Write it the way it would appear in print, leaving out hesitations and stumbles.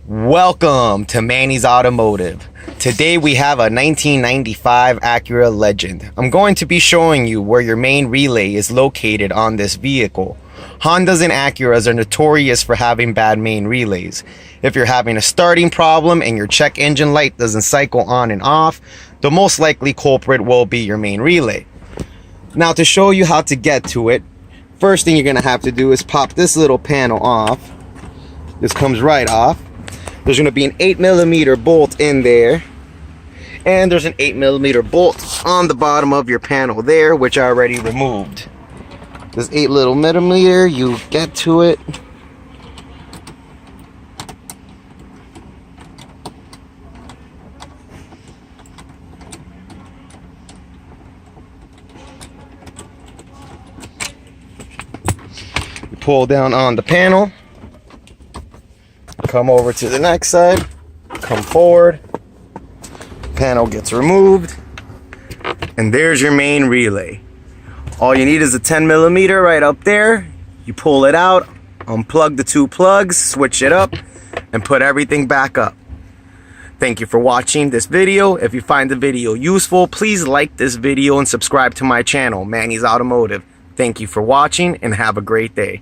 Welcome to Manny's Automotive. Today we have a 1995 Acura Legend. I'm going to be showing you where your main relay is located on this vehicle. Hondas and Acuras are notorious for having bad main relays. If you're having a starting problem and your check engine light doesn't cycle on and off, the most likely culprit will be your main relay. Now, to show you how to get to it, first thing you're going to have to do is pop this little panel off. This comes right off. There's going to be an 8mm bolt in there, and there's an 8mm bolt on the bottom of your panel there, which I already removed. This 8mm, you get to it, you pull down on the panel, come over to the next side, come forward, panel gets removed, and there's your main relay. All you need is a 10mm right up there. You pull it out, unplug the two plugs, switch it up, and put everything back up. Thank you for watching this video. If you find the video useful, please like this video and subscribe to my channel, Manny's Automotive. Thank you for watching and have a great day.